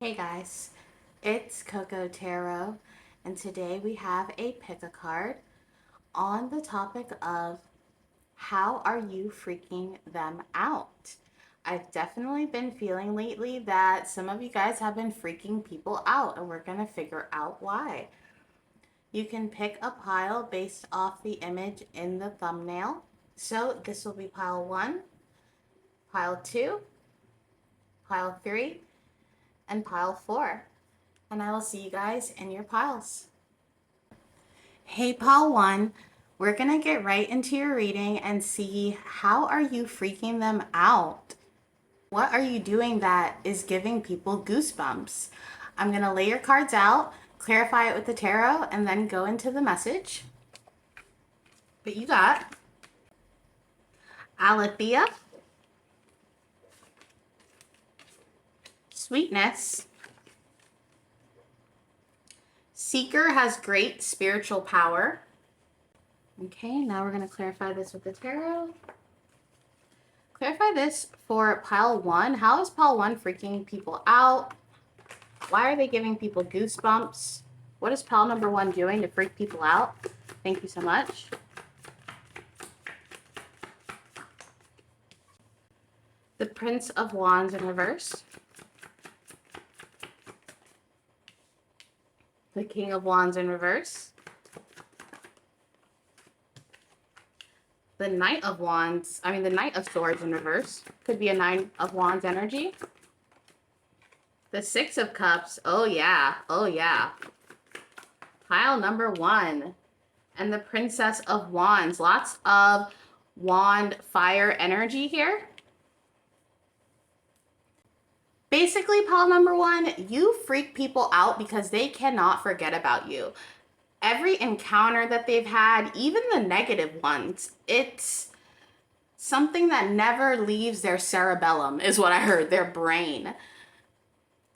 Hey guys, it's Coco Tarot, and today we have a pick-a-card on the topic of how are you freaking them out? I've definitely been feeling lately that some of you guys have been freaking people out, and we're going to figure out why. You can pick a pile based off the image in the thumbnail. So this will be pile 1, pile 2, pile 3, and pile 4. And I will see you guys in your piles. Hey, pile 1, we're going to get right into your reading and see how are you freaking them out? What are you doing that is giving people goosebumps? I'm going to lay your cards out, clarify it with the tarot, and then go into the message. But you got Alethea, Sweetness, Seeker has great spiritual power. Okay, now we're going to clarify this with the tarot. Clarify this for pile 1. How is pile 1 freaking people out? Why are they giving people goosebumps? What is pile number 1 doing to freak people out? Thank you so much. The Prince of Wands in reverse. The King of Wands in reverse. The Knight of Wands, the Knight of Swords in reverse. Could be a Nine of Wands energy. The Six of Cups, oh yeah, oh yeah. Pile number 1. And the Princess of Wands, lots of wand fire energy here. Basically, pile number 1, you freak people out because they cannot forget about you. Every encounter that they've had, even the negative ones, it's something that never leaves their cerebellum, is what I heard, their brain.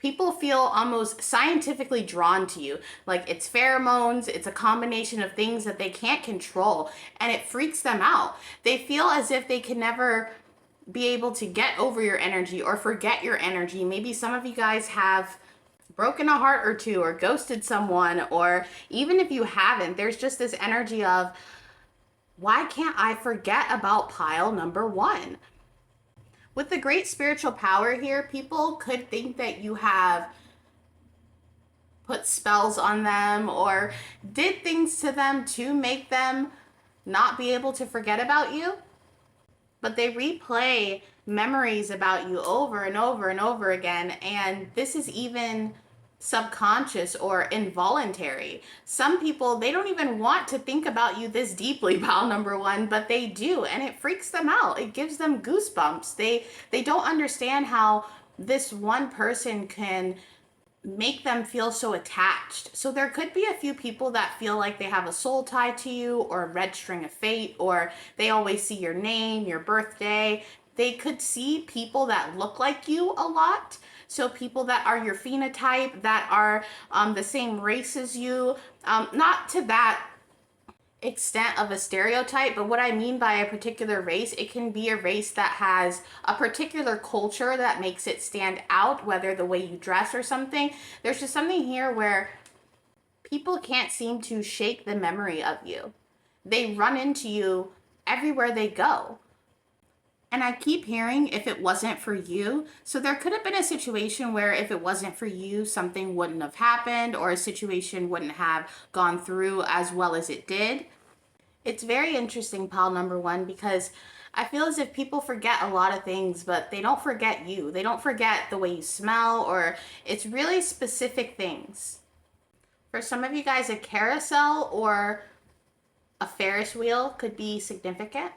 People feel almost scientifically drawn to you. Like it's pheromones, it's a combination of things that they can't control, and it freaks them out. They feel as if they can never be able to get over your energy or forget your energy. Maybe some of you guys have broken a heart or two or ghosted someone, or even if you haven't, there's just this energy of, why can't I forget about pile number 1? With the great spiritual power here, people could think that you have put spells on them or did things to them to make them not be able to forget about you. But they replay memories about you over and over and over again. And this is even subconscious or involuntary. Some people, they don't even want to think about you this deeply, pile number 1, but they do, and it freaks them out. It gives them goosebumps. They don't understand how this one person can make them feel so attached. So there could be a few people that feel like they have a soul tie to you, or a red string of fate, or they always see your name, your birthday. They could see people that look like you a lot. So people that are your phenotype, that are the same race as you, not to that extent of a stereotype, but what I mean by a particular race, it can be a race that has a particular culture that makes it stand out, whether the way you dress or something. There's just something here where people can't seem to shake the memory of you. They run into you everywhere they go. And I keep hearing, if it wasn't for you. So there could have been a situation where if it wasn't for you, something wouldn't have happened, or a situation wouldn't have gone through as well as it did. It's very interesting, pile number 1, because I feel as if people forget a lot of things, but they don't forget you. They don't forget the way you smell, or it's really specific things. For some of you guys, a carousel or a Ferris wheel could be significant.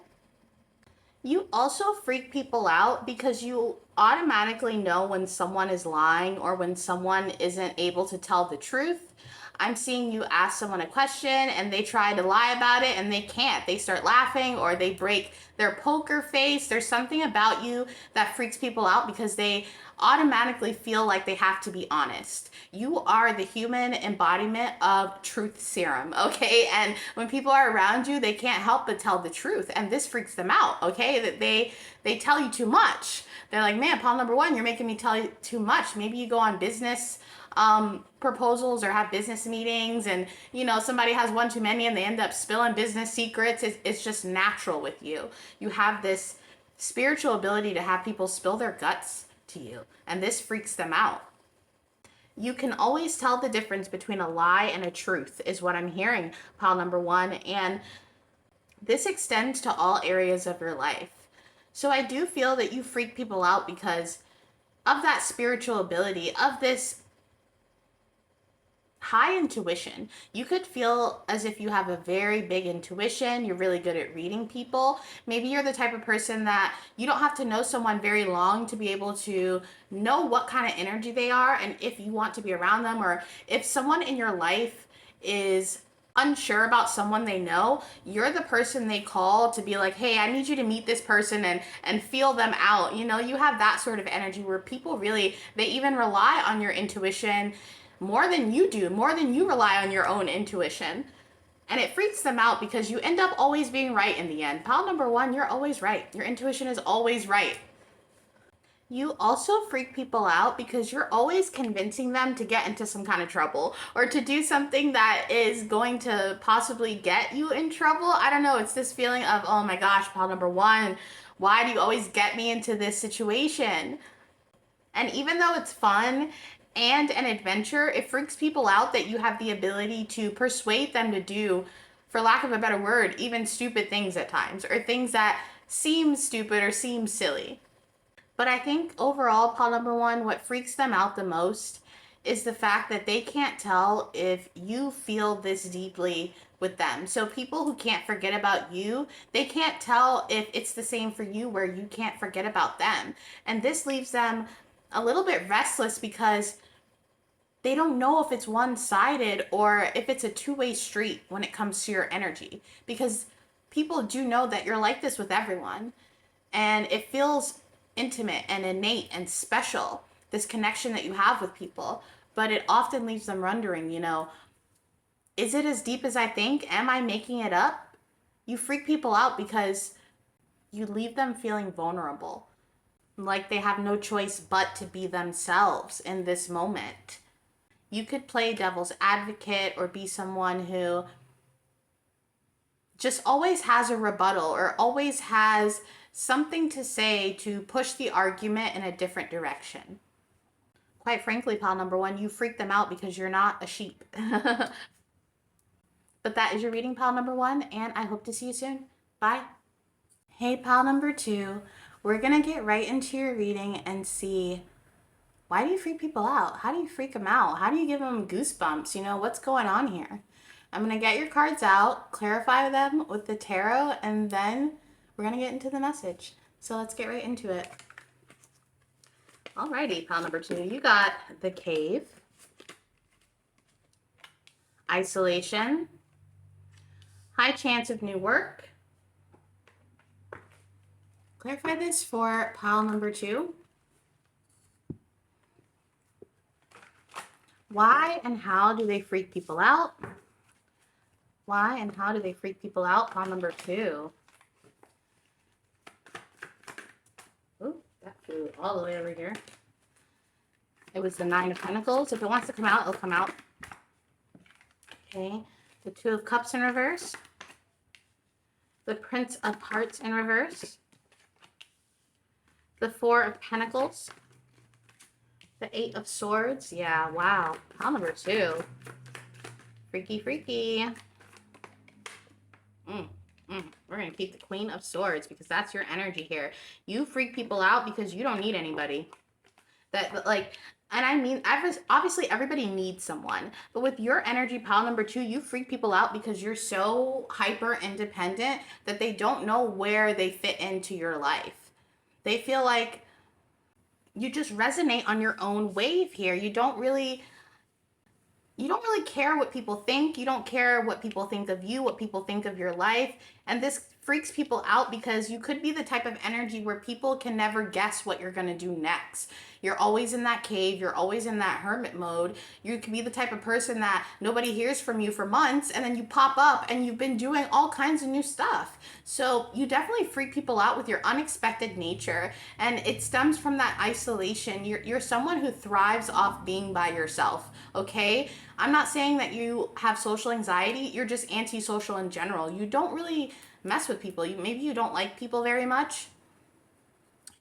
You also freak people out because you automatically know when someone is lying or when someone isn't able to tell the truth. I'm seeing you ask someone a question and they try to lie about it and they can't. They start laughing or they break their poker face. There's something about you that freaks people out because they automatically feel like they have to be honest. You are the human embodiment of truth serum, okay? And when people are around you, they can't help but tell the truth, and this freaks them out, okay? That they tell you too much. They're like, man, pile number one, you're making me tell you too much. Maybe you go on business proposals or have business meetings, and somebody has one too many and they end up spilling business secrets. It's just natural with you. You have this spiritual ability to have people spill their guts to you, and this freaks them out. You can always tell the difference between a lie and a truth, is what I'm hearing, pile number one, and this extends to all areas of your life. So I do feel that you freak people out because of that spiritual ability, of this high intuition. You could feel as if you have a very big intuition. You're really good at reading people. Maybe you're the type of person that you don't have to know someone very long to be able to know what kind of energy they are and if you want to be around them, or if someone in your life is unsure about someone they know, you're the person they call to be like, hey, I need you to meet this person and feel them out. You have that sort of energy where people really, they even rely on your intuition more than you do, more than you rely on your own intuition. And it freaks them out because you end up always being right in the end. Pile number one, you're always right. Your intuition is always right. You also freak people out because you're always convincing them to get into some kind of trouble or to do something that is going to possibly get you in trouble. I don't know. It's this feeling of, oh my gosh, pile number one, why do you always get me into this situation? And even though it's fun and an adventure, it freaks people out that you have the ability to persuade them to do, for lack of a better word, even stupid things at times, or things that seem stupid or seem silly. But I think overall, pile number one, what freaks them out the most is the fact that they can't tell if you feel this deeply with them. So people who can't forget about you, they can't tell if it's the same for you where you can't forget about them. And this leaves them a little bit restless because they don't know if it's one-sided or if it's a two-way street when it comes to your energy, because people do know that you're like this with everyone, and it feels intimate and innate and special, this connection that you have with people, but it often leaves them wondering, is it as deep as I think? Am I making it up? You freak people out because you leave them feeling vulnerable, like they have no choice but to be themselves in this moment. You could play devil's advocate or be someone who just always has a rebuttal or always has something to say to push the argument in a different direction. Quite frankly, pile number one, you freak them out because you're not a sheep. But that is your reading, pile number one, and I hope to see you soon. Bye. Hey, pile number two, we're going to get right into your reading and see, why do you freak people out? How do you freak them out? How do you give them goosebumps? What's going on here? I'm going to get your cards out, clarify them with the tarot, and then we're going to get into the message. So let's get right into it. Alrighty, pile number two, you got the Cave, Isolation, High Chance of New Work. Clarify this for pile number two. Why and how do they freak people out? Why and how do they freak people out? Pile number two. Ooh, that flew all the way over here. It was the Nine of Pentacles. If it wants to come out, it'll come out. Okay. The Two of Cups in reverse. The Prince of Hearts in reverse. The Four of Pentacles. The Eight of Swords. Yeah, wow. Pile number two. Freaky, freaky. We're going to keep the Queen of Swords because that's your energy here. You freak people out because you don't need anybody. And I mean, obviously everybody needs someone. But with your energy, pile number two, you freak people out because you're so hyper independent that they don't know where they fit into your life. They feel like you just resonate on your own wave here. You don't really care what people think. You don't care what people think of you, what people think of your life. And this freaks people out because you could be the type of energy where people can never guess what you're going to do next. You're always in that cave, you're always in that hermit mode. You could be the type of person that nobody hears from you for months, and then you pop up and you've been doing all kinds of new stuff. So you definitely freak people out with your unexpected nature, and it stems from that isolation. You're someone who thrives off being by yourself, okay? I'm not saying that you have social anxiety, you're just antisocial in general. You don't really mess with people. Maybe you don't like people very much.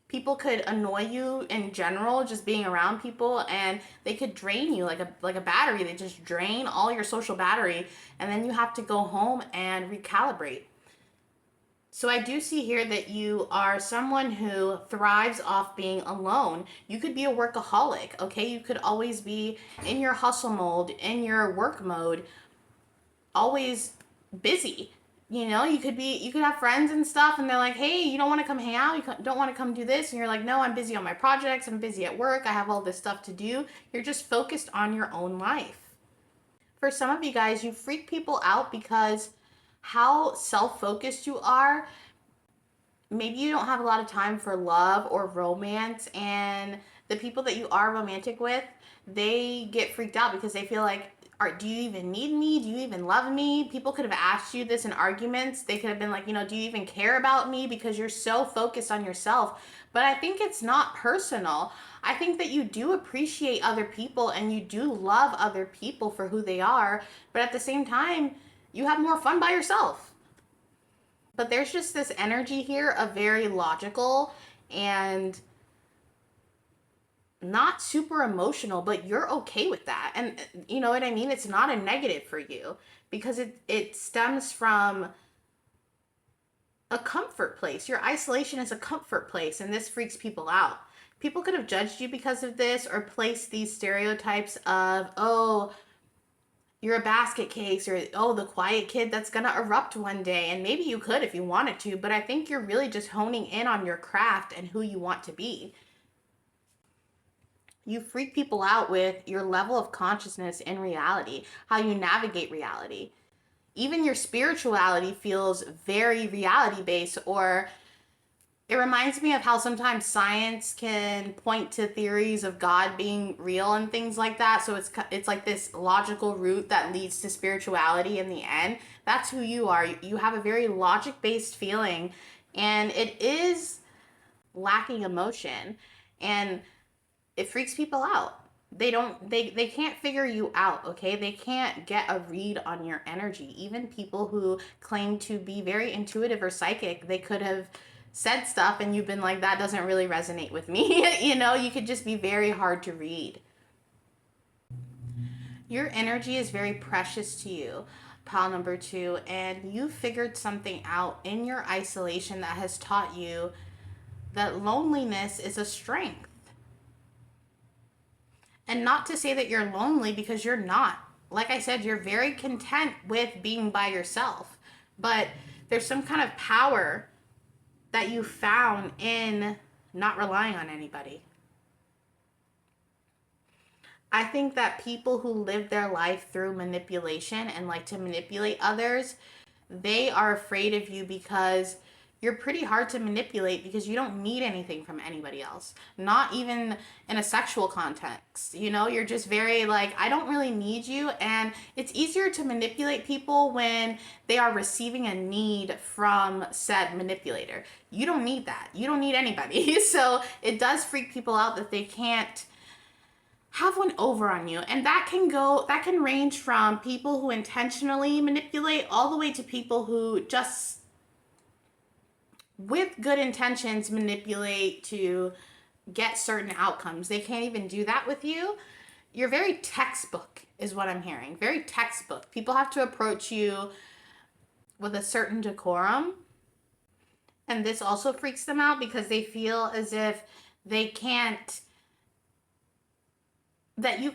People could annoy you in general just being around people, and they could drain you like a battery. They just drain all your social battery, and then you have to go home and recalibrate. So I do see here that you are someone who thrives off being alone. You could be a workaholic, okay? You could always be in your hustle mode, in your work mode, always busy. You could have friends and stuff, and they're like, hey, you don't want to come hang out? You don't want to come do this? And you're like, no, I'm busy on my projects. I'm busy at work. I have all this stuff to do. You're just focused on your own life. For some of you guys, you freak people out because how self-focused you are. Maybe you don't have a lot of time for love or romance, and the people that you are romantic with, they get freaked out because they feel like, do you even need me? Do you even love me? People could have asked you this in arguments. They could have been like, do you even care about me? Because you're so focused on yourself. But I think it's not personal. I think that you do appreciate other people and you do love other people for who they are. But at the same time, you have more fun by yourself. But there's just this energy here of very logical and not super emotional, but you're okay with that. And you know what I mean? It's not a negative for you because it stems from a comfort place. Your isolation is a comfort place, and this freaks people out. People could have judged you because of this or placed these stereotypes of, oh, you're a basket case, or oh, the quiet kid that's gonna erupt one day. And maybe you could if you wanted to, but I think you're really just honing in on your craft and who you want to be. You freak people out with your level of consciousness in reality, how you navigate reality. Even your spirituality feels very reality based, or it reminds me of how sometimes science can point to theories of God being real and things like that. So it's like this logical route that leads to spirituality in the end. That's who you are. You have a very logic-based feeling, and it is lacking emotion, and it freaks people out. They can't figure you out, okay? They can't get a read on your energy. Even people who claim to be very intuitive or psychic, they could have said stuff and you've been like, that doesn't really resonate with me. You could just be very hard to read. Your energy is very precious to you, pile number 2, and you figured something out in your isolation that has taught you that loneliness is a strength. And not to say that you're lonely, because you're not. Like I said, you're very content with being by yourself. But there's some kind of power that you found in not relying on anybody. I think that people who live their life through manipulation and like to manipulate others, they are afraid of you because you're pretty hard to manipulate, because you don't need anything from anybody else. Not even in a sexual context. You're just very like, I don't really need you. And it's easier to manipulate people when they are receiving a need from said manipulator. You don't need that. You don't need anybody. So it does freak people out that they can't have one over on you. And that can range from people who intentionally manipulate all the way to people who just with good intentions manipulate to get certain outcomes. They can't even do that with you. You're very textbook is what I'm hearing. Very textbook. People have to approach you with a certain decorum. And this also freaks them out because they feel as if they can't, that you,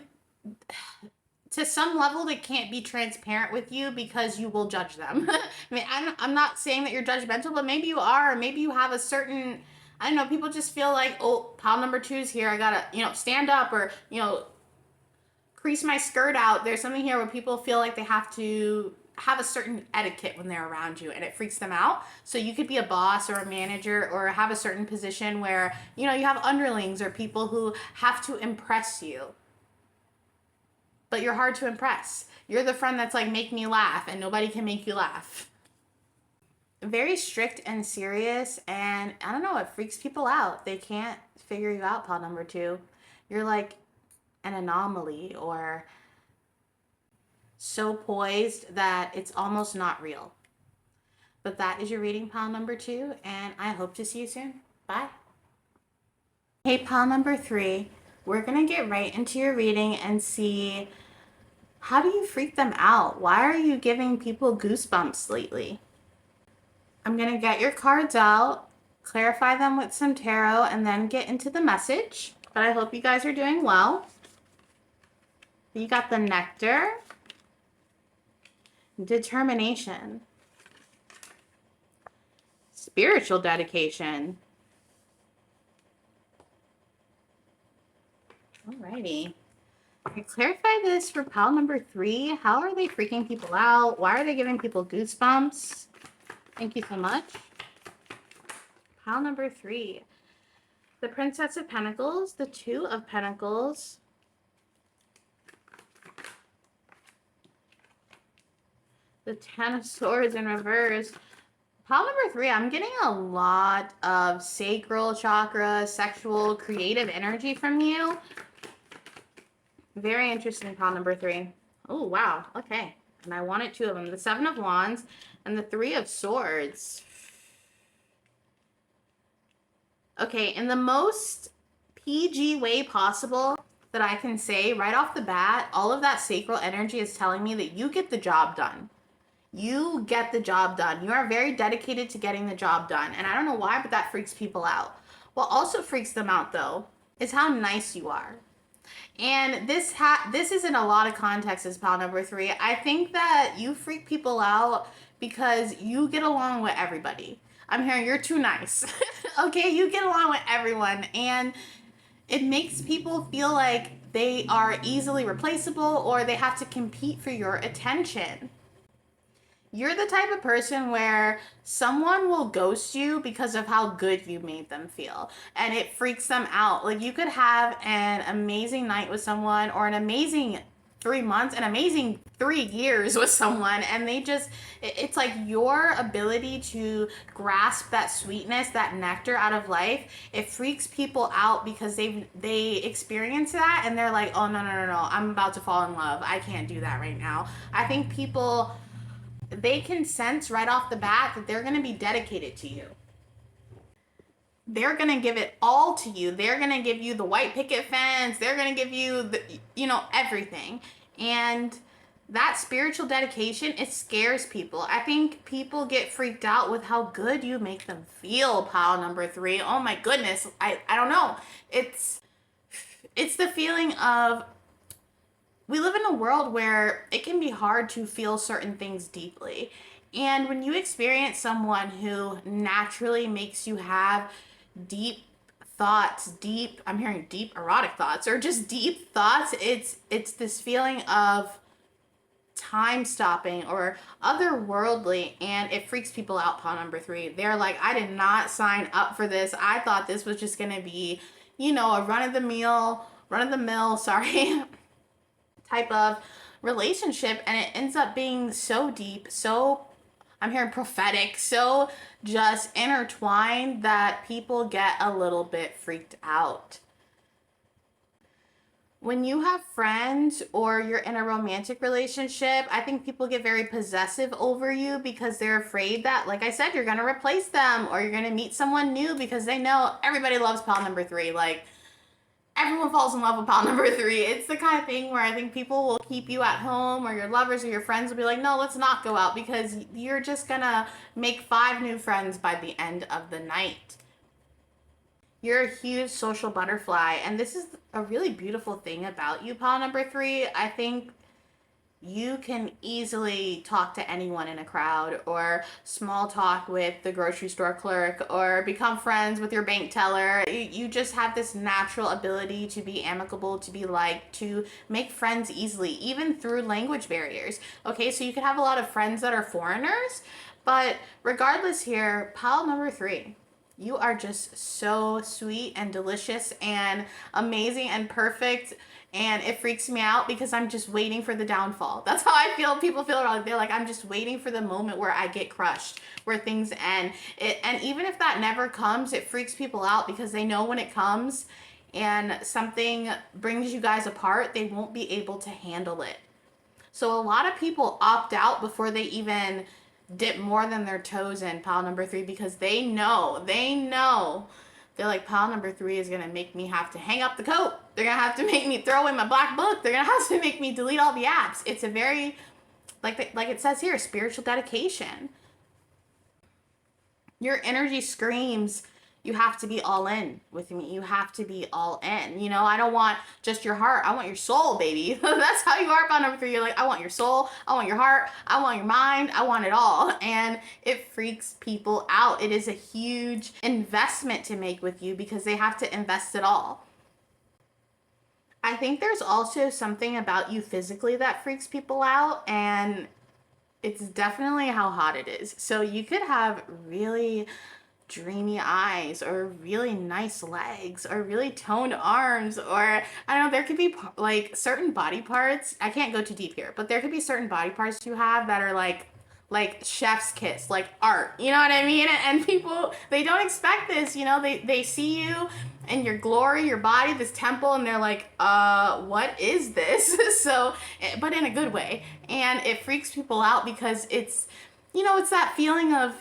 to some level, they can't be transparent with you because you will judge them. I mean, I'm not saying that you're judgmental, but maybe you are. Maybe you have a certain, I don't know, people just feel like, oh, pile number 2's here. I gotta, stand up or, crease my skirt out. There's something here where people feel like they have to have a certain etiquette when they're around you, and it freaks them out. So you could be a boss or a manager or have a certain position where, you know, you have underlings or people who have to impress you. But you're hard to impress. You're the friend that's like, make me laugh, and nobody can make you laugh. Very strict and serious, and I don't know, it freaks people out. They can't figure you out, pile number 2. You're like an anomaly, or so poised that it's almost not real. But that is your reading, pile number 2, and I hope to see you soon. Bye. Hey, pile number 3, we're gonna get right into your reading and see, how do you freak them out? Why are you giving people goosebumps lately? I'm gonna get your cards out, clarify them with some tarot, and then get into the message. But I hope you guys are doing well. You got the Nectar, Determination, Spiritual Dedication. Alrighty. I clarify this for pile number 3. How are they freaking people out? Why are they giving people goosebumps? Thank you so much. Pile number 3. The Princess of Pentacles, the Two of Pentacles, the Ten of Swords in reverse. Pile number 3, I'm getting a lot of sacral chakra, sexual, creative energy from you. Very interesting, pile number 3. Oh, wow. Okay. And I wanted 2 of them. The Seven of Wands and the Three of Swords. Okay, in the most PG way possible that I can say, right off the bat, all of that sacral energy is telling me that you get the job done. You get the job done. You are very dedicated to getting the job done. And I don't know why, but that freaks people out. What also freaks them out, though, is how nice you are. And this is in a lot of contexts as pile number 3. I think that you freak people out because you get along with everybody. I'm hearing you're too nice. Okay, you get along with everyone, and it makes people feel like they are easily replaceable or they have to compete for your attention. You're the type of person where someone will ghost you because of how good you made them feel, and it freaks them out. Like, you could have an amazing night with someone, or an amazing 3 months, an amazing 3 years with someone, and they just, it's like your ability to grasp that sweetness, that nectar out of life, it freaks people out because they experience that and they're like, oh, no, I'm about to fall in love. I can't do that right now. I think people, they can sense right off the bat that they're going to be dedicated to you. They're going to give it all to you. They're going to give you the white picket fence. They're going to give you the, you know, everything. And that spiritual dedication, it scares people. I think people get freaked out with how good you make them feel, pile number 3. Oh my goodness. I don't know. It's the feeling of, we live in a world where it can be hard to feel certain things deeply. And when you experience someone who naturally makes you have deep thoughts, I'm hearing deep erotic thoughts, or just deep thoughts, it's this feeling of time stopping or otherworldly, and it freaks people out, pile number 3. They're like, I did not sign up for this. I thought this was just going to be, you know, a run of the mill, sorry, type of relationship, and it ends up being so deep, so, I'm hearing prophetic, so just intertwined that people get a little bit freaked out. When you have friends or you're in a romantic relationship, I think people get very possessive over you because they're afraid that, like I said, you're going to replace them or you're going to meet someone new, because they know everybody loves pile number 3. Like, everyone falls in love with pile number 3. It's the kind of thing where I think people will keep you at home, or your lovers or your friends will be like, no, let's not go out, because you're just going to make 5 new friends by the end of the night. You're a huge social butterfly, and this is a really beautiful thing about you, pile number 3. I think you can easily talk to anyone in a crowd, or small talk with the grocery store clerk, or become friends with your bank teller. You just have this natural ability to be amicable, to be liked, to make friends easily, even through language barriers. Okay, so you could have a lot of friends that are foreigners, but regardless here, pile number 3. You are just so sweet and delicious and amazing and perfect. And it freaks me out because I'm just waiting for the downfall. That's how I feel. People feel like they're like, I'm just waiting for the moment where I get crushed, where things end. And even if that never comes, it freaks people out because they know when it comes and something brings you guys apart, they won't be able to handle it. So a lot of people opt out before they even dip more than their toes in pile number 3, because they know they're like, pile number 3 is gonna make me have to hang up the coat. They're gonna have to make me throw in my black book. They're gonna have to make me delete all the apps. It's a very, like it says here, spiritual dedication. Your energy screams, you have to be all in with me. You have to be all in. You know, I don't want just your heart. I want your soul, baby. That's how you are about number 3. You're like, I want your soul. I want your heart. I want your mind. I want it all. And it freaks people out. It is a huge investment to make with you because they have to invest it all. I think there's also something about you physically that freaks people out, and it's definitely how hot it is. So you could have really dreamy eyes, or really nice legs, or really toned arms, or I don't know, there could be like certain body parts. I can't go too deep here, but there could be certain body parts you have that are like chef's kiss, like art. You know what I mean? And people, they don't expect this, you know, they see you and your glory, your body, this temple, and they're like, what is this? So, but in a good way. And it freaks people out because it's, you know, it's that feeling of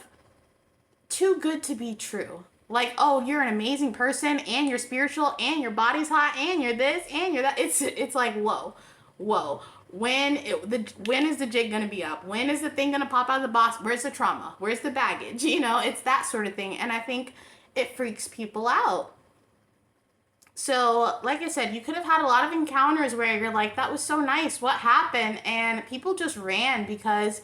too good to be true. Like, oh, you're an amazing person, and you're spiritual, and your body's hot, and you're this, and you're that. It's like, whoa. When is the jig gonna be up? When is the thing gonna pop out of the box? Where's the trauma? Where's the baggage? You know, it's that sort of thing. And I think it freaks people out. So, like I said, you could have had a lot of encounters where you're like, that was so nice. What happened? And people just ran because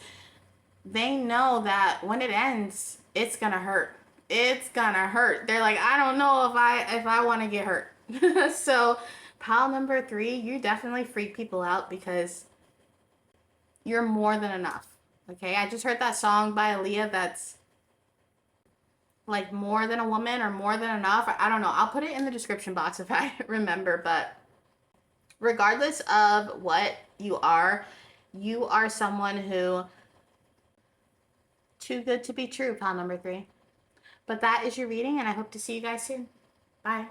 they know that when it ends, it's gonna hurt. It's gonna hurt. They're like, I don't know if I want to get hurt. So, pile number 3, you definitely freak people out because you're more than enough. Okay, I just heard that song by Aaliyah that's like more than a woman or more than enough. I don't know. I'll put it in the description box if I remember. But regardless of what you are someone who, too good to be true, pile number 3. But that is your reading, and I hope to see you guys soon. Bye.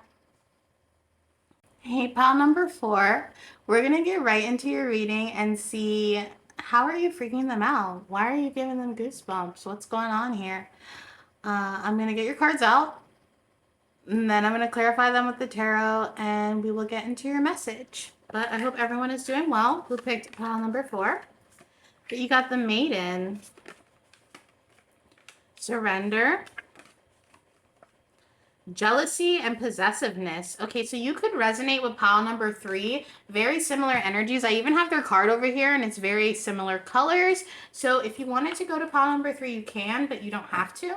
Hey, pile number 4. We're going to get right into your reading and see, how are you freaking them out? Why are you giving them goosebumps? What's going on here? I'm going to get your cards out, and then I'm going to clarify them with the tarot, and we will get into your message. But I hope everyone is doing well who picked pile number 4. But you got the Maiden, Surrender, jealousy, and possessiveness. Okay, so you could resonate with pile number 3. Very similar energies. I even have their card over here, and it's very similar colors. So if you wanted to go to pile number 3, you can, but you don't have to.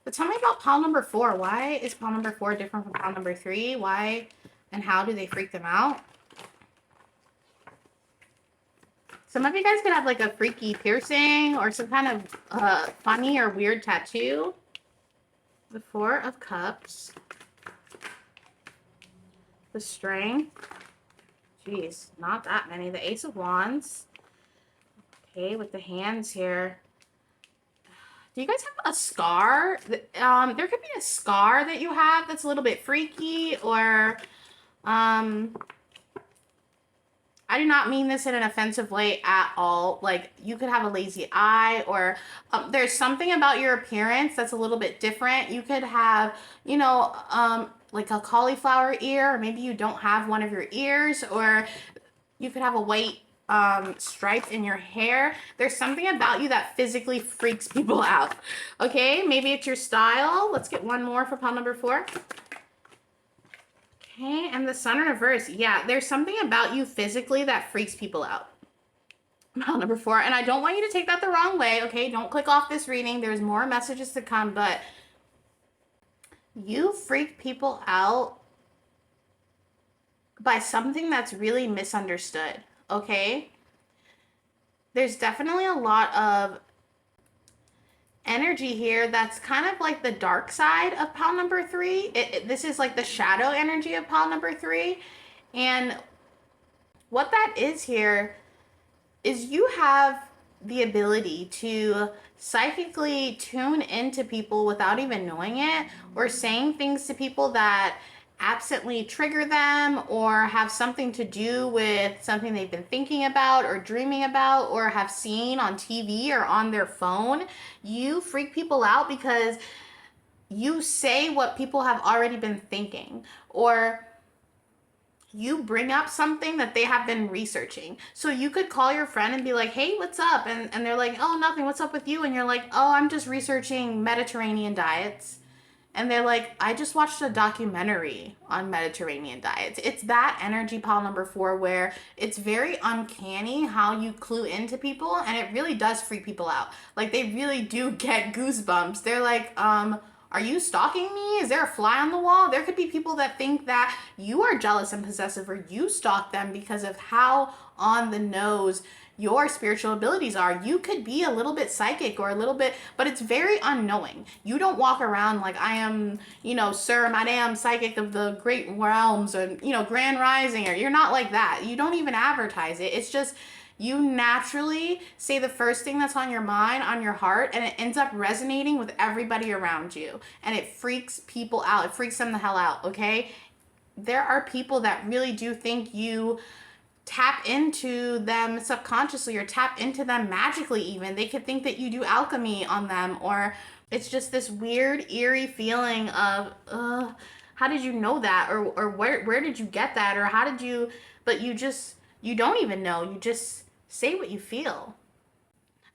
But tell me about pile number 4. Why is pile number 4 different from pile number 3? Why and how do they freak them out? Some of you guys could have like a freaky piercing or some kind of funny or weird tattoo. The 4 of Cups. The Strength. Jeez, not that many. The Ace of Wands. Okay, with the hands here. Do you guys have a scar? There could be a scar that you have that's a little bit freaky, or I do not mean this in an offensive way at all. Like, you could have a lazy eye, or there's something about your appearance that's a little bit different. You could have, you know, like a cauliflower ear, or maybe you don't have one of your ears, or you could have a white stripe in your hair. There's something about you that physically freaks people out. Okay, maybe it's your style. Let's get one more for pile number 4. Okay, and the Sun in reverse. Yeah, there's something about you physically that freaks people out. Pile number 4, and I don't want you to take that the wrong way, okay? Don't click off this reading. There's more messages to come, but you freak people out by something that's really misunderstood, okay? There's definitely a lot of energy here that's kind of like the dark side of pile number 3. This is like the shadow energy of pile number 3. And what that is here is you have the ability to psychically tune into people without even knowing it, or saying things to people that absently trigger them or have something to do with something they've been thinking about or dreaming about or have seen on TV or on their phone. You freak people out because you say what people have already been thinking, or you bring up something that they have been researching. So you could call your friend and be like, hey, what's up? And they're like, oh, nothing. What's up with you? And you're like, oh, I'm just researching Mediterranean diets. And they're like, I just watched a documentary on Mediterranean diets. It's that energy, pile number 4, where it's very uncanny how you clue into people, and it really does freak people out. Like, they really do get goosebumps. They're like, are you stalking me? Is there a fly on the wall? There could be people that think that you are jealous and possessive, or you stalk them because of how on the nose your spiritual abilities are. You could be a little bit psychic or a little bit, but it's very unknowing. You don't walk around like, I am, sir, madam, psychic of the great realms, or, grand rising, or you're not like that. You don't even advertise it. It's just, you naturally say the first thing that's on your mind, on your heart, and it ends up resonating with everybody around you. And it freaks people out. It freaks them the hell out, okay? There are people that really do think you tap into them subconsciously, or tap into them magically even. They could think that you do alchemy on them, or it's just this weird, eerie feeling of, how did you know that? Or where did you get that? Or how did you, but you don't even know. You just say what you feel.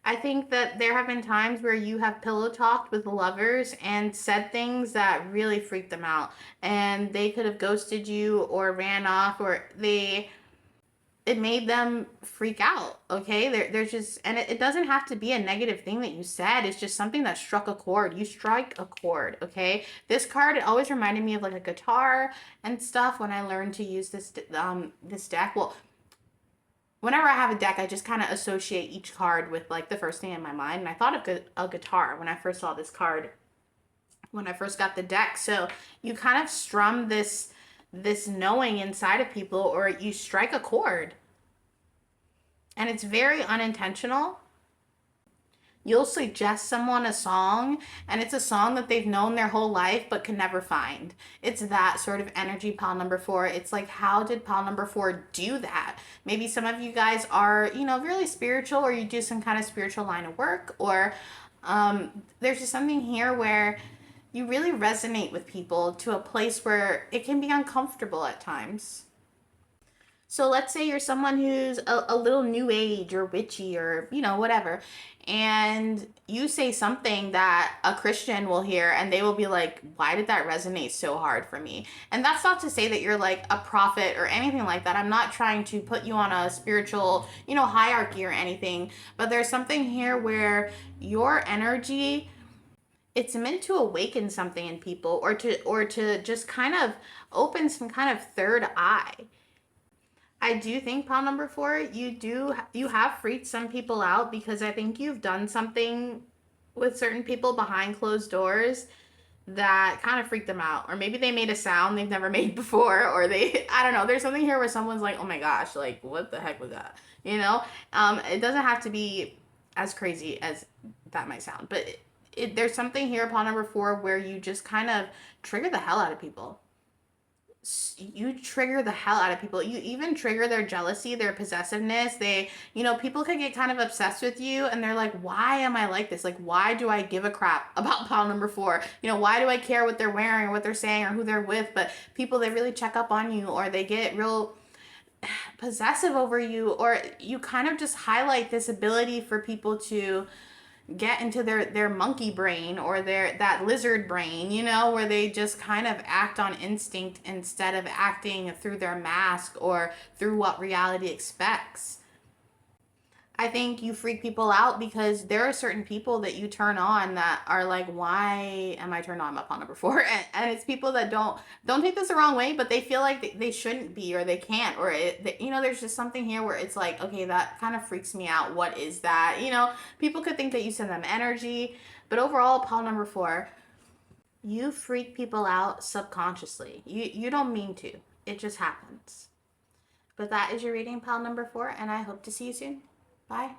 I think that there have been times where you have pillow talked with lovers and said things that really freaked them out. And they could have ghosted you or ran off, or it made them freak out, okay? There's just, and it doesn't have to be a negative thing that you said. It's just something that struck a chord. You strike a chord, okay? This card, it always reminded me of like a guitar and stuff when I learned to use this deck. Well, whenever I have a deck, I just kind of associate each card with like the first thing in my mind. And I thought of a guitar when I first saw this card, when I first got the deck. So you kind of strum this knowing inside of people, or you strike a chord. And it's very unintentional. You'll suggest someone a song, and it's a song that they've known their whole life but can never find. It's that sort of energy, pile number 4. It's like, how did pile number 4 do that? Maybe some of you guys are, really spiritual, or you do some kind of spiritual line of work, or there's just something here where you really resonate with people to a place where it can be uncomfortable at times. So let's say you're someone who's a little new age or witchy, or, whatever, and you say something that a Christian will hear, and they will be like, why did that resonate so hard for me? And that's not to say that you're like a prophet or anything like that. I'm not trying to put you on a spiritual, hierarchy or anything, but there's something here where your energy, it's meant to awaken something in people, or to just kind of open some kind of third eye. I do think, pile number 4, you have freaked some people out, because I think you've done something with certain people behind closed doors that kind of freaked them out. Or maybe they made a sound they've never made before, or I don't know, there's something here where someone's like, oh my gosh, like, what the heck was that? It doesn't have to be as crazy as that might sound, but there's something here, pile number 4, where you just kind of trigger the hell out of people. You trigger the hell out of people. You even trigger their jealousy, their possessiveness. People can get kind of obsessed with you, and they're like, why am I like this? Like, why do I give a crap about pile number 4? Why do I care what they're wearing or what they're saying or who they're with? But people, they really check up on you, or they get real possessive over you, or you kind of just highlight this ability for people to get into their monkey brain, or that lizard brain, where they just kind of act on instinct instead of acting through their mask or through what reality expects. I think you freak people out because there are certain people that you turn on that are like, why am I turned on by pile number four? And it's people that don't take this the wrong way, but they feel like they shouldn't be, or they can't, or there's just something here where it's like, okay, that kind of freaks me out. What is that? People could think that you send them energy, but overall, pile number four, you freak people out subconsciously. You don't mean to. It just happens. But that is your reading, pile number four, and I hope to see you soon. Bye.